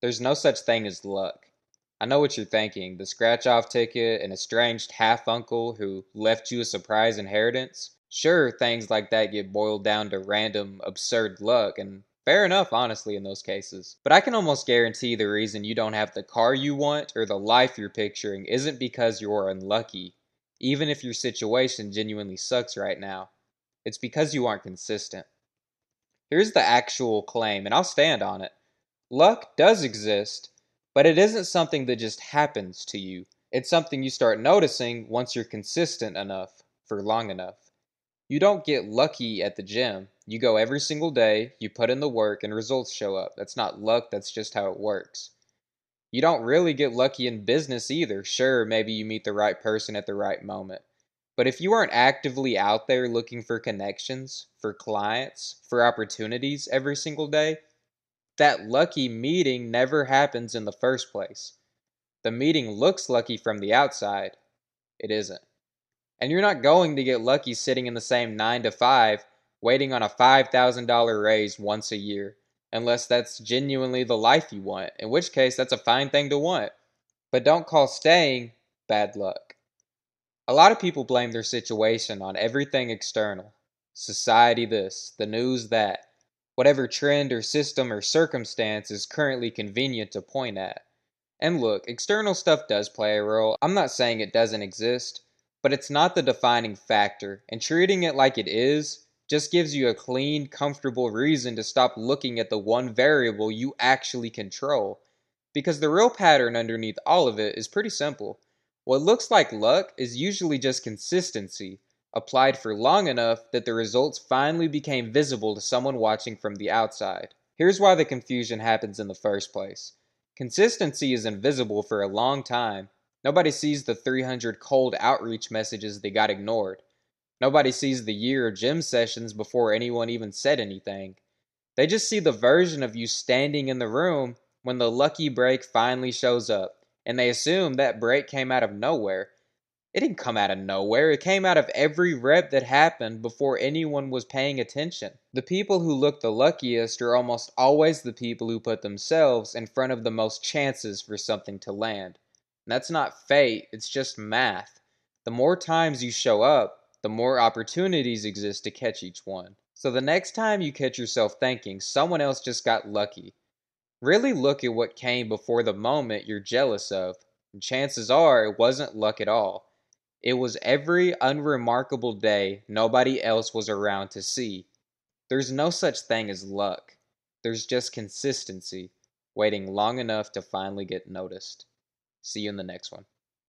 There's no such thing as luck. I know what you're thinking, the scratch-off ticket, an estranged half-uncle who left you a surprise inheritance. Sure, things like that get boiled down to random, absurd luck, and fair enough, honestly, in those cases. But I can almost guarantee the reason you don't have the car you want or the life you're picturing isn't because you're unlucky, even if your situation genuinely sucks right now. It's because you aren't consistent. Here's the actual claim, and I'll stand on it. Luck does exist, but it isn't something that just happens to you. It's something you start noticing once you're consistent enough, for long enough. You don't get lucky at the gym. You go every single day, you put in the work, and results show up. That's not luck, that's just how it works. You don't really get lucky in business either. Sure, maybe you meet the right person at the right moment. But if you aren't actively out there looking for connections, for clients, for opportunities every single day, that lucky meeting never happens in the first place. The meeting looks lucky from the outside. It isn't. And you're not going to get lucky sitting in the same 9 to 5 waiting on a $5,000 raise once a year, unless that's genuinely the life you want, in which case that's a fine thing to want. But don't call staying bad luck. A lot of people blame their situation on everything external. Society this, the news that, whatever trend or system or circumstance is currently convenient to point at. And look, external stuff does play a role. I'm not saying it doesn't exist, but it's not the defining factor, and treating it like it is just gives you a clean, comfortable reason to stop looking at the one variable you actually control. Because the real pattern underneath all of it is pretty simple. What looks like luck is usually just consistency, applied for long enough that the results finally became visible to someone watching from the outside. Here's why the confusion happens in the first place. Consistency is invisible for a long time. Nobody sees the 300 cold outreach messages that got ignored. Nobody sees the year of gym sessions before anyone even said anything. They just see the version of you standing in the room when the lucky break finally shows up, and they assume that break came out of nowhere. It didn't come out of nowhere. It came out of every rep that happened before anyone was paying attention. The people who look the luckiest are almost always the people who put themselves in front of the most chances for something to land. And that's not fate, it's just math. The more times you show up, the more opportunities exist to catch each one. So the next time you catch yourself thinking someone else just got lucky, really look at what came before the moment you're jealous of. And chances are it wasn't luck at all. It was every unremarkable day nobody else was around to see. There's no such thing as luck. There's just consistency, waiting long enough to finally get noticed. See you in the next one.